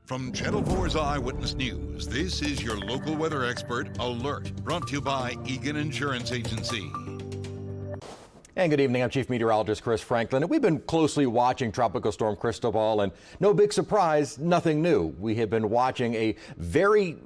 From Channel 4's Eyewitness News, this is your local weather expert alert, brought to you by Egan Insurance Agency. And good evening, I'm Chief Meteorologist Chris Franklin, and we've been closely watching Tropical Storm Cristobal, and no big surprise, nothing new. We have been watching a very,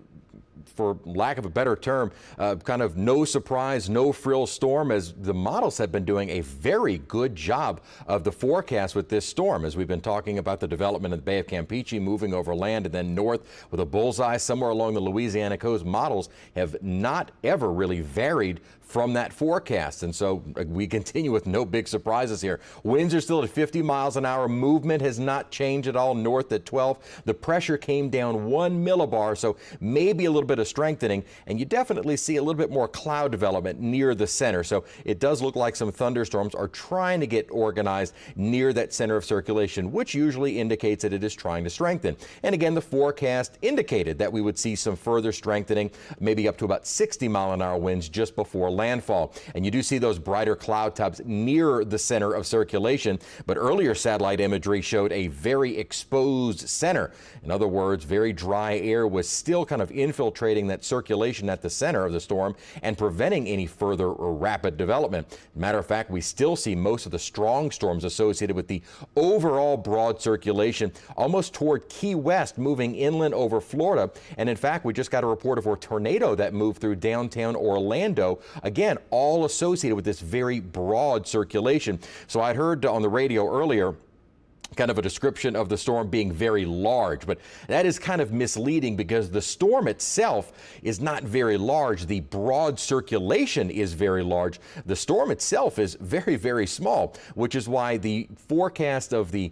for lack of a better term, kind of no surprise, no frill storm, as the models have been doing a very good job of the forecast with this storm, as we've been talking about the development of the Bay of Campeche moving over land and then north with a bullseye somewhere along the Louisiana coast. Models have not ever really varied from that forecast, and so we continue with no big surprises here. Winds are still at 50 miles an hour. Movement has not changed at all north at 12. The pressure came down 1 millibar, so maybe a little bit of strengthening, and you definitely see a little bit more cloud development near the center. So it does look like some thunderstorms are trying to get organized near that center of circulation, which usually indicates that it is trying to strengthen. And again, the forecast indicated that we would see some further strengthening, maybe up to about 60-mile-an-hour winds just before landfall. And you do see those brighter cloud tubs near the center of circulation, but earlier satellite imagery showed a very exposed center. In other words, very dry air was still kind of infiltrating that circulation at the center of the storm and preventing any further or rapid development. Matter of fact, we still see most of the strong storms associated with the overall broad circulation almost toward Key West, moving inland over Florida. And in fact, we just got a report of a tornado that moved through downtown Orlando. Again, all associated with this very broad circulation. So I'd heard on the radio earlier kind of a description of the storm being very large, but that is kind of misleading because the storm itself is not very large. The broad circulation is very large. The storm itself is very, very small, which is why the forecast of the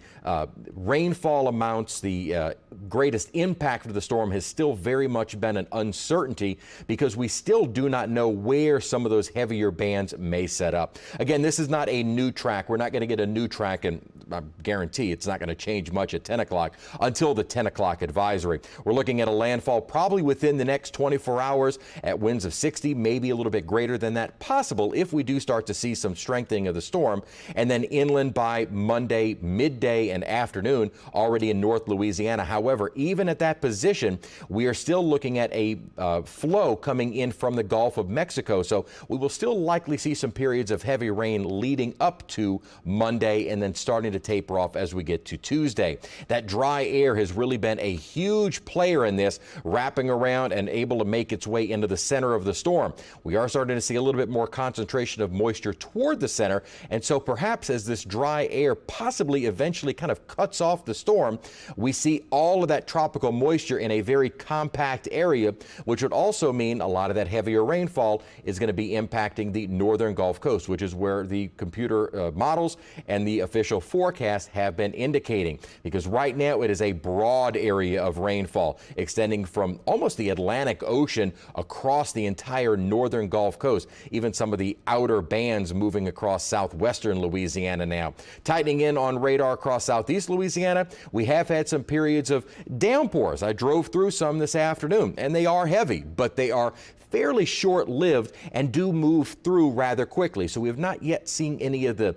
rainfall amounts, the greatest impact of the storm has still very much been an uncertainty, because we still do not know where some of those heavier bands may set up. Again, this is not a new track. We're not going to get a new track, and I guarantee it's not going to change much at 10 o'clock until the 10 o'clock advisory. We're looking at a landfall probably within the next 24 hours at winds of 60, maybe a little bit greater than that, possible if we do start to see some strengthening of the storm, and then inland by Monday midday and afternoon already in North Louisiana. However, even at that position, we are still looking at a flow coming in from the Gulf of Mexico, so we will still likely see some periods of heavy rain leading up to Monday and then starting to taper off as we get to Tuesday. That dry air has really been a huge player in this, wrapping around and able to make its way into the center of the storm. We are starting to see a little bit more concentration of moisture toward the center, and so perhaps as this dry air possibly eventually kind of cuts off the storm, we see all of that tropical moisture in a very compact area, which would also mean a lot of that heavier rainfall is going to be impacting the northern Gulf Coast, which is where the computer models and the official forecast have been indicating, because right now it is a broad area of rainfall extending from almost the Atlantic Ocean across the entire northern Gulf Coast, even some of the outer bands moving across southwestern Louisiana now. Tightening in on radar across southeast Louisiana, we have had some periods of downpours. I drove through some this afternoon, and they are heavy, but they are fairly short-lived and do move through rather quickly. So we have not yet seen any of the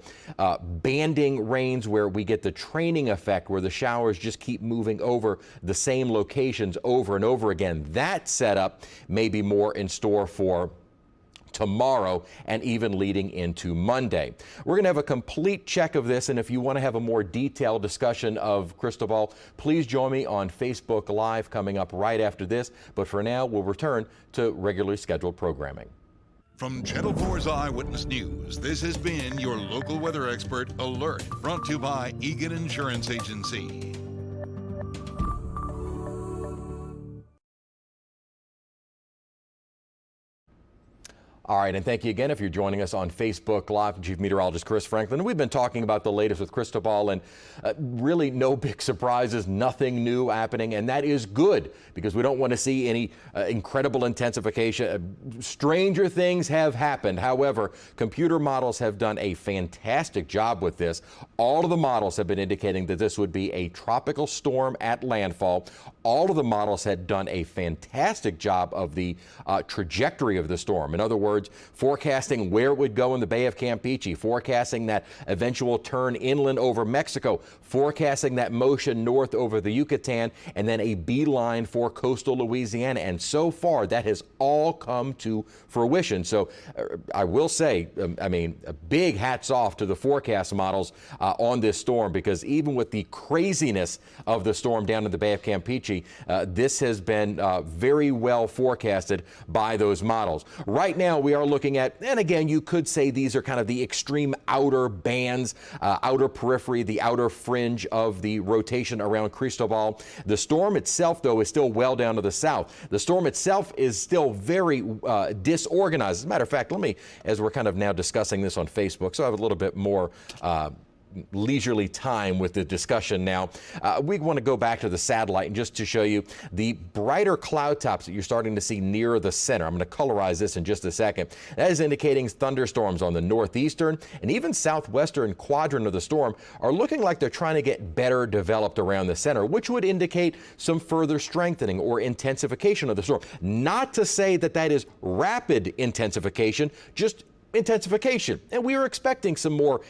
banding rains where we get the training effect, where the showers just keep moving over the same locations over and over again. That setup may be more in store for tomorrow and even leading into Monday. We're going to have a complete check of this, and if you want to have a more detailed discussion of Cristobal, please join me on Facebook Live coming up right after this. But for now, we'll return to regularly scheduled programming. From Channel 4's Eyewitness News, this has been your local weather expert alert, brought to you by Egan Insurance Agency. All right, and thank you again if you're joining us on Facebook Live. Chief Meteorologist Chris Franklin. We've been talking about the latest with Cristobal, and really no big surprises, nothing new happening, and that is good because we don't want to see any incredible intensification. Stranger things have happened. However, computer models have done a fantastic job with this. All of the models have been indicating that this would be a tropical storm at landfall. All of the models had done a fantastic job of the trajectory of the storm. In other words, words, forecasting where it would go in the Bay of Campeche, forecasting that eventual turn inland over Mexico, forecasting that motion north over the Yucatan, and then a beeline for coastal Louisiana. And so far, that has all come to fruition. So I will say, a big hats off to the forecast models on this storm, because even with the craziness of the storm down in the Bay of Campeche, this has been very well forecasted by those models. Right now, we are looking at, and again, you could say these are kind of the extreme outer bands, outer periphery, the outer fringe of the rotation around Cristobal. The storm itself, though, is still well down to the south. The storm itself is still very disorganized. As a matter of fact, let me, as we're kind of now discussing this on Facebook, so I have a little bit more leisurely time with the discussion now. We want to go back to the satellite and just to show you the brighter cloud tops that you're starting to see near the center. I'm going to colorize this in just a second. That is indicating thunderstorms on the northeastern and even southwestern quadrant of the storm are looking like they're trying to get better developed around the center, which would indicate some further strengthening or intensification of the storm. Not to say that that is rapid intensification, just intensification. And we are expecting some more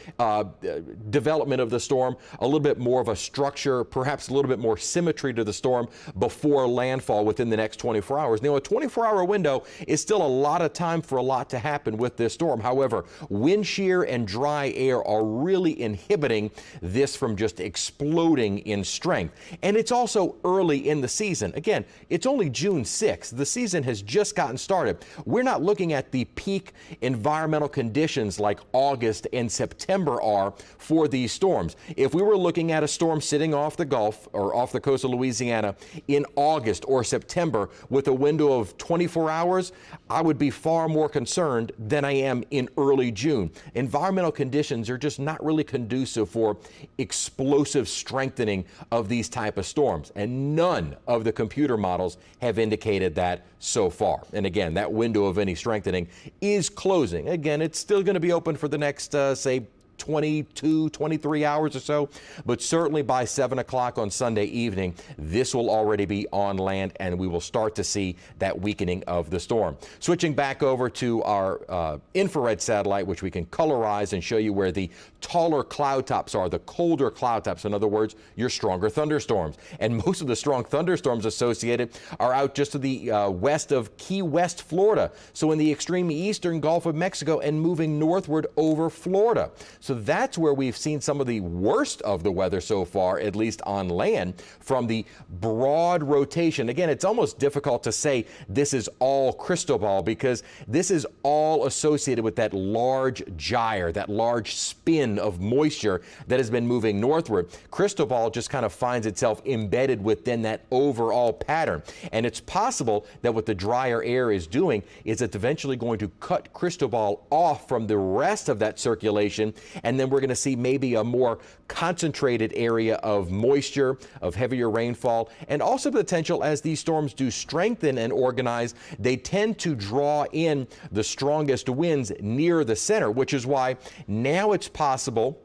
development of the storm, a little bit more of a structure, perhaps a little bit more symmetry to the storm before landfall within the next 24 hours. Now, a 24-hour window is still a lot of time for a lot to happen with this storm. However, wind shear and dry air are really inhibiting this from just exploding in strength. And it's also early in the season. Again, it's only June 6th. The season has just gotten started. We're not looking at the peak environmental conditions like August and September are for these storms. If we were looking at a storm sitting off the Gulf or off the coast of Louisiana in August or September with a window of 24 hours, I would be far more concerned than I am in early June. Environmental conditions are just not really conducive for explosive strengthening of these type of storms, and none of the computer models have indicated that so far. And again, that window of any strengthening is closing. Again, it's still going to be open for the next, say, 22, 23 hours or so, but certainly by 7 o'clock on Sunday evening, this will already be on land and we will start to see that weakening of the storm. Switching back over to our infrared satellite, which we can colorize and show you where the taller cloud tops are, the colder cloud tops, in other words, your stronger thunderstorms. And most of the strong thunderstorms associated are out just to the west of Key West, Florida. So in the extreme eastern Gulf of Mexico and moving northward over Florida. So that's where we've seen some of the worst of the weather so far, at least on land, from the broad rotation. Again, it's almost difficult to say this is all Cristobal because this is all associated with that large gyre, that large spin of moisture that has been moving northward. Cristobal just kind of finds itself embedded within that overall pattern. And it's possible that what the drier air is doing is it's eventually going to cut Cristobal off from the rest of that circulation, and then we're going to see maybe a more concentrated area of moisture, of heavier rainfall, and also potential as these storms do strengthen and organize, they tend to draw in the strongest winds near the center, which is why now it's possible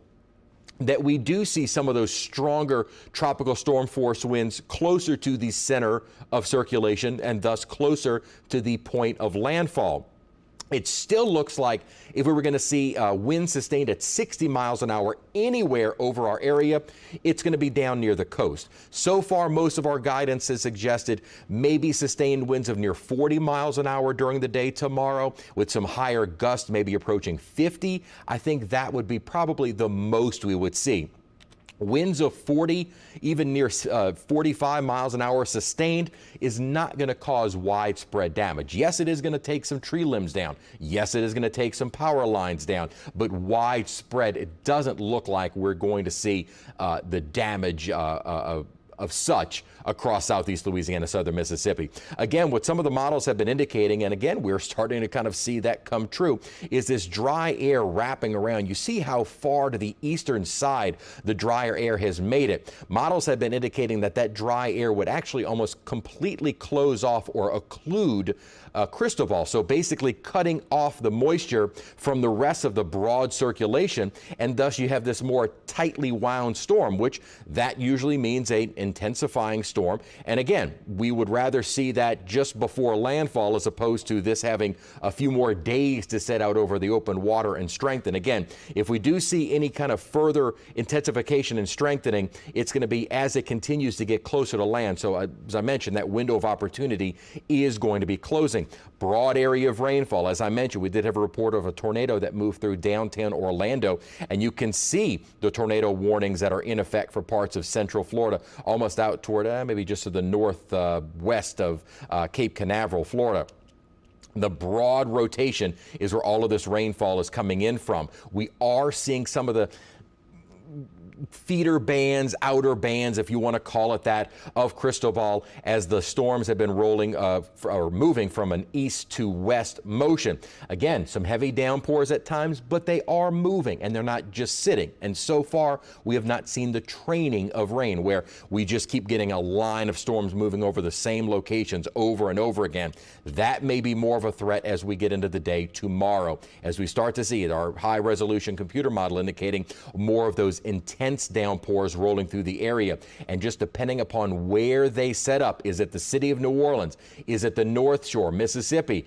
that we do see some of those stronger tropical storm force winds closer to the center of circulation and thus closer to the point of landfall. It still looks like if we were going to see winds sustained at 60 miles an hour anywhere over our area, it's going to be down near the coast. So far, most of our guidance has suggested maybe sustained winds of near 40 miles an hour during the day tomorrow, with some higher gusts maybe approaching 50. I think that would be probably the most we would see. Winds of 40, even near 45 miles an hour sustained is not going to cause widespread damage. Yes, it is going to take some tree limbs down. Yes, it is going to take some power lines down. But widespread, it doesn't look like we're going to see the damage of such across southeast Louisiana, southern Mississippi. Again, what some of the models have been indicating, and again, we're starting to kind of see that come true, is this dry air wrapping around. You see how far to the eastern side the drier air has made it. Models have been indicating that that dry air would actually almost completely close off or occlude Cristobal, so basically cutting off the moisture from the rest of the broad circulation, and thus you have this more tightly wound storm, which that usually means an intensifying storm. And again, we would rather see that just before landfall as opposed to this having a few more days to set out over the open water and strengthen. Again, if we do see any kind of further intensification and strengthening, it's going to be as it continues to get closer to land. So as I mentioned, that window of opportunity is going to be closing. Broad area of rainfall. As I mentioned, we did have a report of a tornado that moved through downtown Orlando, and you can see the tornado warnings that are in effect for parts of central Florida, almost out toward maybe just to the northwest of Cape Canaveral, Florida. The broad rotation is where all of this rainfall is coming in from. We are seeing some of the feeder bands, outer bands, if you want to call it that, of Cristobal as the storms have been rolling or moving from an east to west motion. Again, some heavy downpours at times, but they are moving and they're not just sitting. And so far, we have not seen the training of rain where we just keep getting a line of storms moving over the same locations over and over again. That may be more of a threat as we get into the day tomorrow, as we start to see it, our high resolution computer model indicating more of those intense downpours rolling through the area. And just depending upon where they set up, is it the city of New Orleans? Is it the North Shore, Mississippi?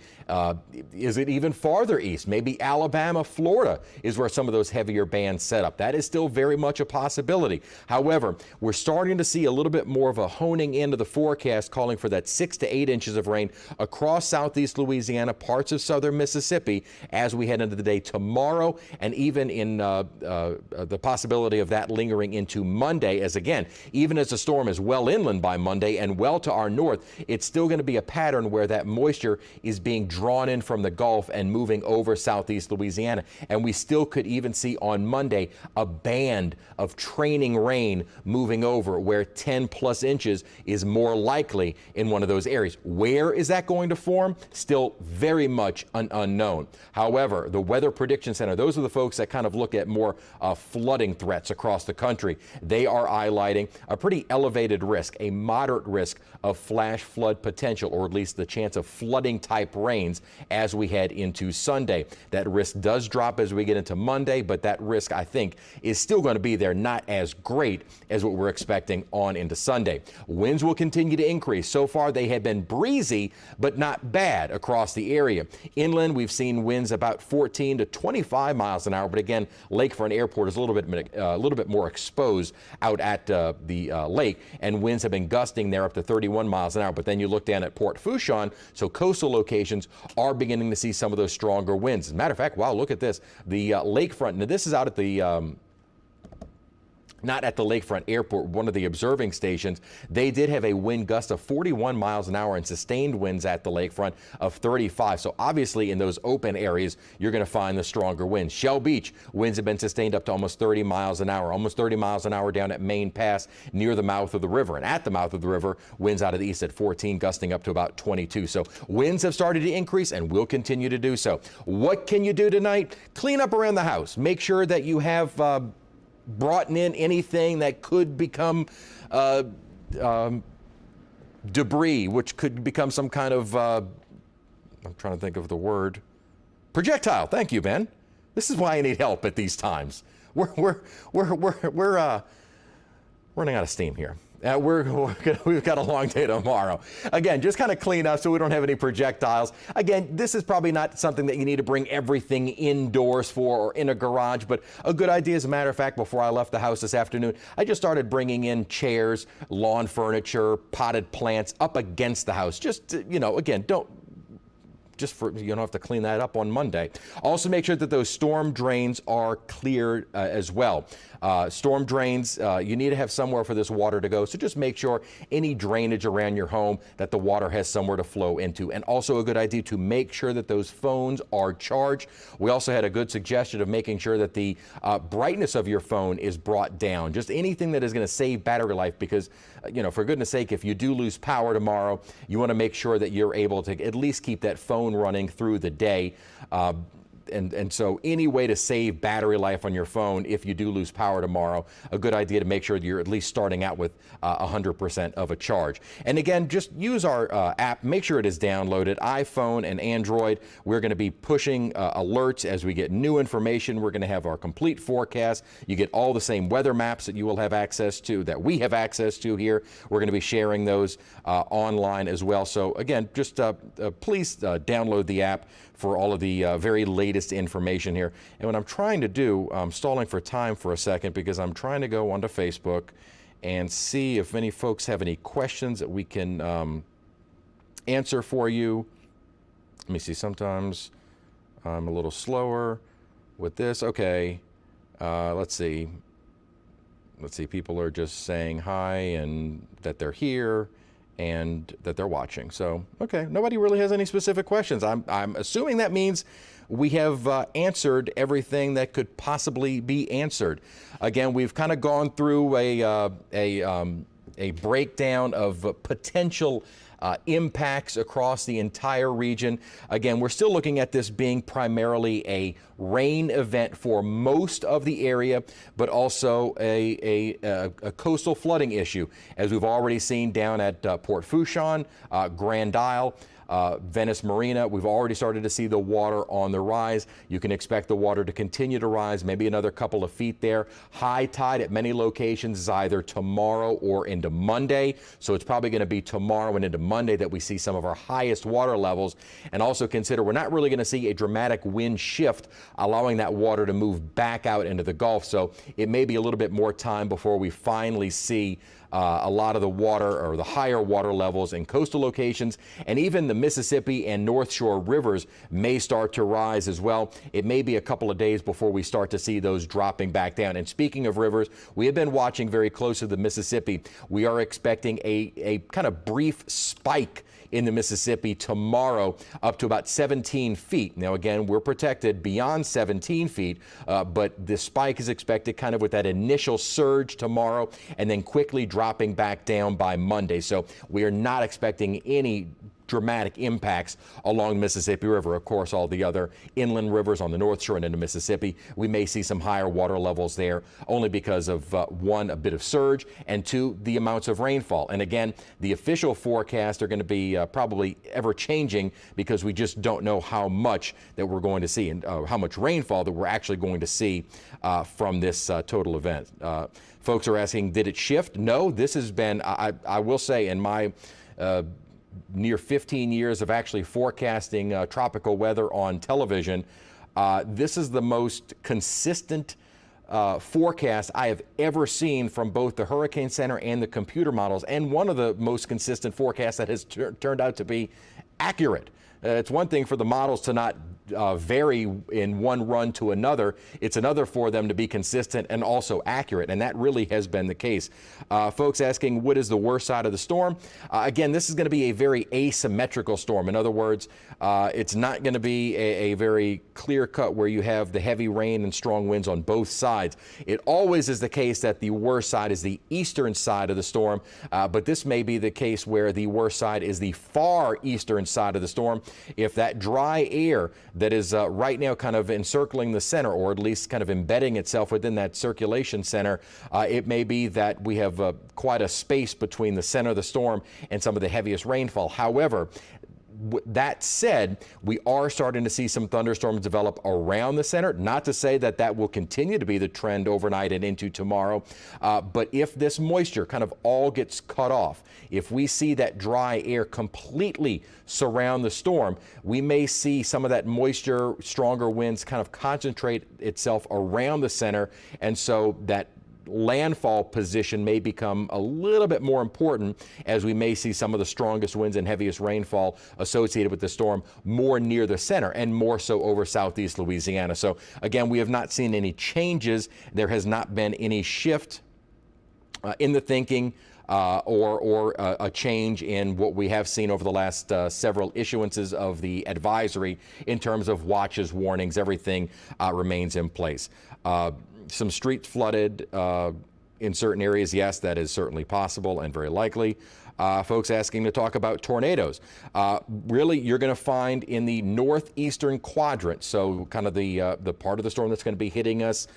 Is it even farther east? Maybe Alabama, Florida is where some of those heavier bands set up. That is still very much a possibility. However, we're starting to see a little bit more of a honing into the forecast, calling for that 6 to 8 inches of rain across southeast Louisiana, parts of southern Mississippi as we head into the day tomorrow, and even in the possibility of that lingering into Monday, as again, even as the storm is well inland by Monday and well to our north, it's still going to be a pattern where that moisture is being drawn in from the Gulf and moving over southeast Louisiana. And we still could even see on Monday a band of training rain moving over where 10 plus inches is more likely in one of those areas. Where is that going to form? Still very much an unknown. However, the Weather Prediction Center, those are the folks that kind of look at more flooding threats across the country. They are highlighting a pretty elevated risk, a moderate risk of flash flood potential, or at least the chance of flooding type rains as we head into Sunday. That risk does drop as we get into Monday, but that risk, I think, is still going to be there, not as great as what we're expecting on into Sunday. Winds will continue to increase. So far, they have been breezy, but not bad across the area. Inland, we've seen winds about 14 to 25 miles an hour, but again, Lakefront Airport is a little bit more exposed out at the lake, and winds have been gusting there up to 31 miles an hour. But then you look down at Port Fourchon, so coastal locations are beginning to see some of those stronger winds. As a matter of fact, wow, look at this. The lakefront, now this is out at the not at the Lakefront Airport, one of the observing stations. They did have a wind gust of 41 miles an hour and sustained winds at the lakefront of 35. So obviously in those open areas, you're going to find the stronger winds. Shell Beach, winds have been sustained up to almost 30 miles an hour, almost 30 miles an hour down at Main Pass near the mouth of the river. And at the mouth of the river, winds out of the east at 14, gusting up to about 22. So winds have started to increase and will continue to do so. What can you do tonight? Clean up around the house. Make sure that you have brought in anything that could become debris, which could become some kind of, I'm trying to think of the word, projectile. Thank you, Ben. This is why I need help at these times. We're running out of steam here. We've got a long day tomorrow. Again, just kind of clean up so we don't have any projectiles. Again, this is probably not something that you need to bring everything indoors for or in a garage, but a good idea. As a matter of fact, before I left the house this afternoon, I just started bringing in chairs, lawn furniture, potted plants up against the house. Just, again, you don't have to clean that up on Monday. Also make sure that those storm drains are cleared as well. Storm drains, you need to have somewhere for this water to go. So just make sure any drainage around your home that the water has somewhere to flow into. And also a good idea to make sure that those phones are charged. We also had a good suggestion of making sure that the brightness of your phone is brought down. Just anything that is going to save battery life, because, for goodness sake, if you do lose power tomorrow, you want to make sure that you're able to at least keep that phone running through the day. And so any way to save battery life on your phone if you do lose power tomorrow, a good idea to make sure that you're at least starting out with 100% of a charge. And again, just use our app, make sure it is downloaded, iPhone and Android. We're going to be pushing alerts as we get new information. We're going to have our complete forecast. You get all the same weather maps that you will have access to, that we have access to here. We're going to be sharing those online as well. So again, just please download the app for all of the very latest information here. And what I'm trying to do, I'm stalling for time for a second because I'm trying to go onto Facebook and see if any folks have any questions that we can answer for you. Let me see, sometimes I'm a little slower with this. Okay, let's see. People are just saying hi and that they're here and that they're watching. So, okay, nobody really has any specific questions. I'm assuming that means we have answered everything that could possibly be answered. Again, we've kind of gone through a breakdown of potential impacts across the entire region. Again, we're still looking at this being primarily a rain event for most of the area, but also a coastal flooding issue, as we've already seen down at Port Fourchon, Grand Isle, Venice Marina. We've already started to see the water on the rise. You can expect the water to continue to rise, maybe another couple of feet there. High tide at many locations is either tomorrow or into Monday. So it's probably going to be tomorrow and into Monday that we see some of our highest water levels. And also consider we're not really going to see a dramatic wind shift, allowing that water to move back out into the Gulf. So it may be a little bit more time before we finally see a lot of the water or the higher water levels in coastal locations, and even the Mississippi and North Shore rivers may start to rise as well. It may be a couple of days before we start to see those dropping back down. And speaking of rivers, we have been watching very closely the Mississippi. We are expecting a kind of brief spike in the Mississippi tomorrow up to about 17 feet. Now, again, we're protected beyond 17 feet, but the spike is expected kind of with that initial surge tomorrow and then quickly dropping back down by Monday. So we are not expecting any dramatic impacts along the Mississippi River. Of course, all the other inland rivers on the North Shore and into Mississippi, we may see some higher water levels there only because of one, a bit of surge, and two, the amounts of rainfall. And again, the official forecasts are going to be probably ever changing because we just don't know how much that we're going to see and how much rainfall that we're actually going to see from this total event. Folks are asking, did it shift? No, this has been, I will say, in my near 15 years of actually forecasting tropical weather on television, this is the most consistent forecast I have ever seen from both the Hurricane Center and the computer models, and one of the most consistent forecasts that has turned out to be accurate. It's one thing for the models to not vary in one run to another. It's another for them to be consistent and also accurate, and that really has been the case. Folks asking, what is the worst side of the storm? Again, this is going to be a very asymmetrical storm. In other words, it's not going to be a very clear cut where you have the heavy rain and strong winds on both sides. It always is the case that the worst side is the eastern side of the storm, but this may be the case where the worst side is the far eastern side of the storm. If that dry air that is right now kind of encircling the center, or at least kind of embedding itself within that circulation center, it may be that we have quite a space between the center of the storm and some of the heaviest rainfall. However, that said, we are starting to see some thunderstorms develop around the center. Not to say that that will continue to be the trend overnight and into tomorrow, but if this moisture kind of all gets cut off, if we see that dry air completely surround the storm, we may see some of that moisture, stronger winds kind of concentrate itself around the center, and so that landfall position may become a little bit more important, as we may see some of the strongest winds and heaviest rainfall associated with the storm more near the center and more so over southeast Louisiana. So again, we have not seen any changes. There has not been any shift in the thinking or a change in what we have seen over the last several issuances of the advisory in terms of watches, warnings. Everything remains in place. Some streets flooded in certain areas. Yes, that is certainly possible and very likely. Folks asking to talk about tornadoes. Really, you're going to find in the northeastern quadrant, so kind of the part of the storm that's going to be hitting us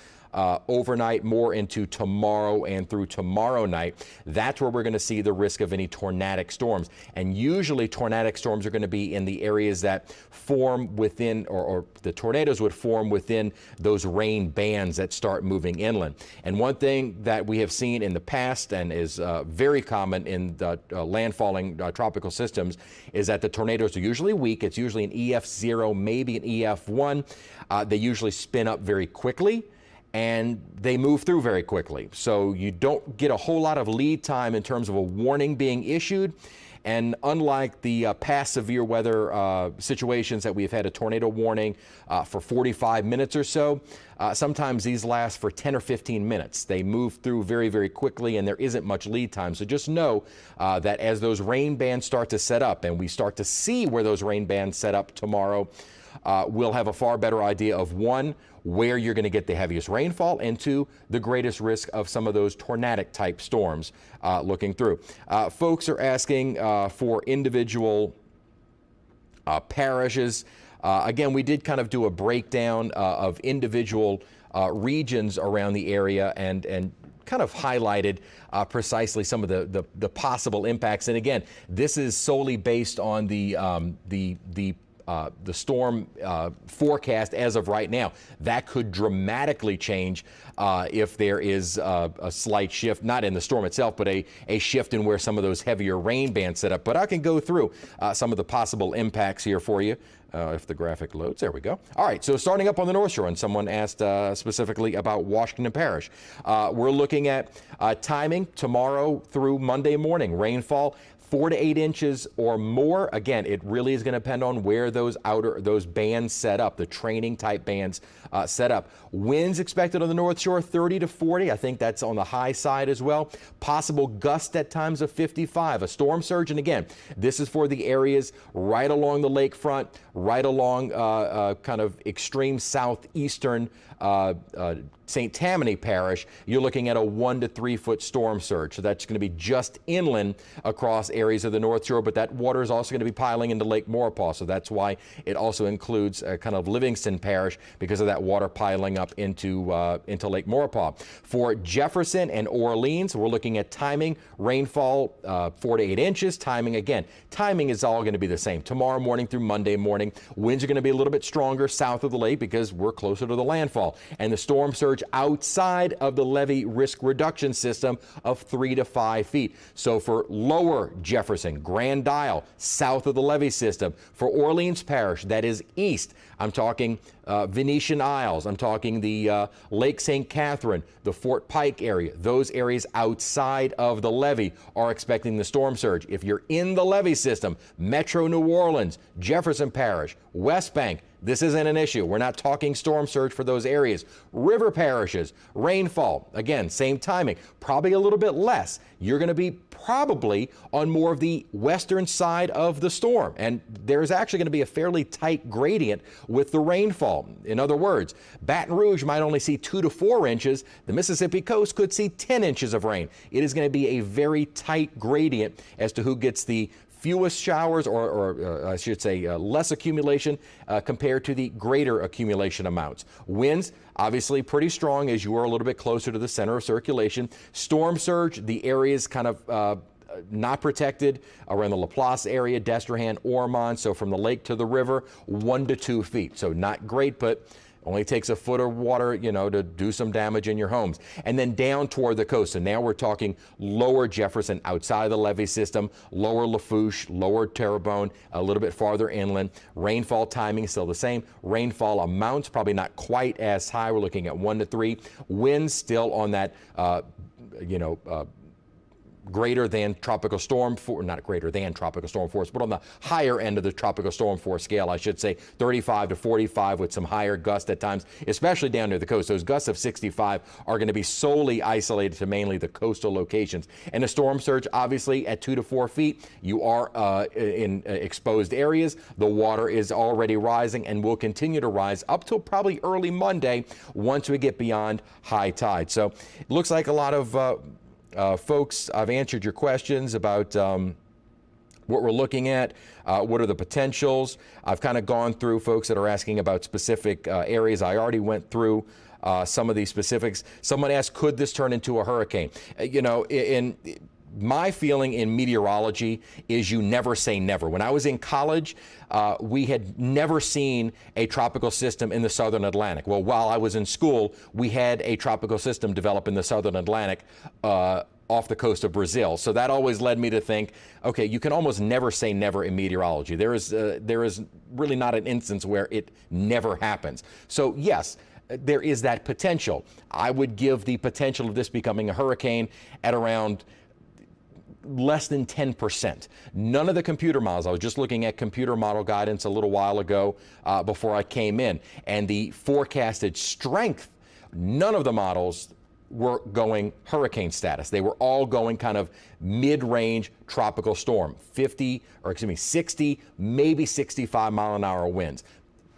overnight, more into tomorrow and through tomorrow night. That's where we're going to see the risk of any tornadic storms. And usually tornadic storms are going to be in the areas that form within, or the tornadoes would form within those rain bands that start moving inland. And one thing that we have seen in the past and is very common in the landfalling tropical systems is that the tornadoes are usually weak. It's usually an EF0, maybe an EF1. They usually spin up very quickly, and they move through very quickly. So you don't get a whole lot of lead time in terms of a warning being issued. And unlike the past severe weather situations that we've had a tornado warning for 45 minutes or so, sometimes these last for 10 or 15 minutes. They move through very, very quickly, and there isn't much lead time. So just know that as those rain bands start to set up, and we start to see where those rain bands set up tomorrow, we'll have a far better idea of, one, where you're going to get the heaviest rainfall, and two, the greatest risk of some of those tornadic type storms looking through. Folks are asking for individual parishes. Again, we did kind of do a breakdown of individual regions around the area and kind of highlighted precisely some of the possible impacts. And again, this is solely based on the storm forecast as of right now. That could dramatically change if there is a slight shift, not in the storm itself, but a shift in where some of those heavier rain bands set up. But I can go through some of the possible impacts here for you. If the graphic loads, there we go. All right, so starting up on the North Shore, and someone asked specifically about Washington Parish. We're looking at timing tomorrow through Monday morning. Rainfall 4 to 8 inches or more. Again, it really is going to depend on where those bands set up, the training type bands set up. Winds expected on the North Shore 30 to 40. I think that's on the high side as well. Possible gust at times of 55. A storm surge, and again, this is for the areas right along the lakefront, right along kind of extreme southeastern St. Tammany Parish. You're looking at a 1 to 3 foot storm surge. So that's going to be just inland across areas of the North Shore, but that water is also going to be piling into Lake Maurepas. So that's why it also includes kind of Livingston Parish, because of that water piling up into Lake Maurepas. For Jefferson and Orleans, we're looking at timing, rainfall 4 to 8 inches. Timing, again, timing is all going to be the same. Tomorrow morning through Monday morning, winds are going to be a little bit stronger south of the lake because we're closer to the landfall. And the storm surge outside of the levee risk reduction system of 3 to 5 feet. So for lower Jefferson, Grand Isle, south of the levee system. For Orleans Parish, that is east. I'm talking Venetian Isles. I'm talking the Lake St. Catherine, the Fort Pike area. Those areas outside of the levee are expecting the storm surge. If you're in the levee system, Metro New Orleans, Jefferson Parish, West Bank, this isn't an issue. We're not talking storm surge for those areas. River parishes, rainfall, again, same timing, probably a little bit less. You're going to be probably on more of the western side of the storm. And there's actually going to be a fairly tight gradient with the rainfall. In other words, Baton Rouge might only see 2 to 4 inches. The Mississippi coast could see 10 inches of rain. It is going to be a very tight gradient as to who gets the fewest showers, or I should say less accumulation compared to the greater accumulation amounts. Winds, obviously pretty strong as you are a little bit closer to the center of circulation. Storm surge, the areas kind of not protected around the Laplace area, Destrehan, Ormond, so from the lake to the river, 1 to 2 feet. So not great, but only takes a foot of water, to do some damage in your homes. And then down toward the coast. So now we're talking lower Jefferson outside of the levee system, lower Lafourche, lower Terrebonne, a little bit farther inland. Rainfall timing still the same. Rainfall amounts probably not quite as high. We're looking at 1 to 3. Winds still on that, greater than tropical storm force, not greater than tropical storm force, but on the higher end of the tropical storm force scale, I should say, 35 to 45 with some higher gusts at times, especially down near the coast. Those gusts of 65 are going to be solely isolated to mainly the coastal locations. And a storm surge, obviously, at 2 to 4 feet, you are in exposed areas. The water is already rising and will continue to rise up till probably early Monday once we get beyond high tide. So it looks like a lot of Folks, I've answered your questions about what we're looking at, what are the potentials. I've kind of gone through folks that are asking about specific areas. I already went through some of these specifics. Someone asked, could this turn into a hurricane? You know, my feeling in meteorology is you never say never. When I was in college, we had never seen a tropical system in the southern Atlantic. Well, while I was in school, we had a tropical system develop in the southern Atlantic off the coast of Brazil. So that always led me to think, okay, you can almost never say never in meteorology. There is really not an instance where it never happens. So yes, there is that potential. I would give the potential of this becoming a hurricane at around less than 10%. None of the computer models, I was just looking at computer model guidance a little while ago before I came in, and the forecasted strength, none of the models were going hurricane status. They were all going kind of mid-range tropical storm, 60, maybe 65 mile an hour winds.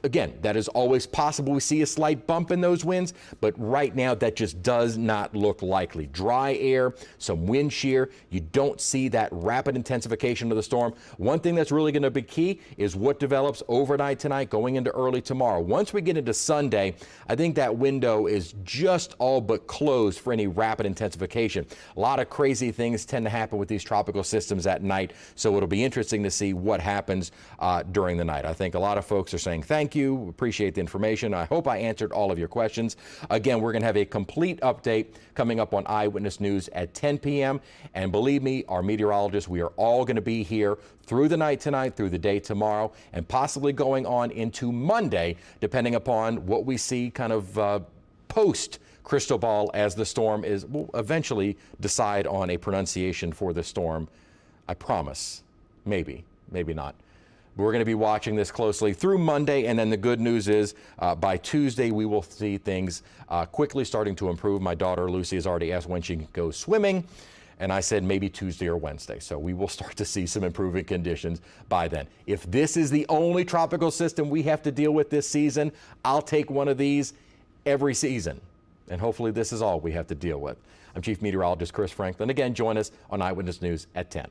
Again, that is always possible. We see a slight bump in those winds, but right now that just does not look likely. Dry air, some wind shear. You don't see that rapid intensification of the storm. One thing that's really going to be key is what develops overnight tonight going into early tomorrow. Once we get into Sunday, I think that window is just all but closed for any rapid intensification. A lot of crazy things tend to happen with these tropical systems at night, so it'll be interesting to see what happens during the night. I think a lot of folks are saying thank you. Appreciate the information. I hope I answered all of your questions. Again, we're going to have a complete update coming up on Eyewitness News at 10 p.m. And believe me, our meteorologists, we are all going to be here through the night tonight, through the day tomorrow, and possibly going on into Monday, depending upon what we see kind of post Cristobal, as the storm will eventually decide on a pronunciation for the storm. I promise. Maybe not. We're going to be watching this closely through Monday, and then the good news is by Tuesday we will see things quickly starting to improve. My daughter Lucy has already asked when she can go swimming, and I said maybe Tuesday or Wednesday. So we will start to see some improving conditions by then. If this is the only tropical system we have to deal with this season, I'll take one of these every season. And hopefully this is all we have to deal with. I'm Chief Meteorologist Chris Franklin. Again, join us on Eyewitness News at 10.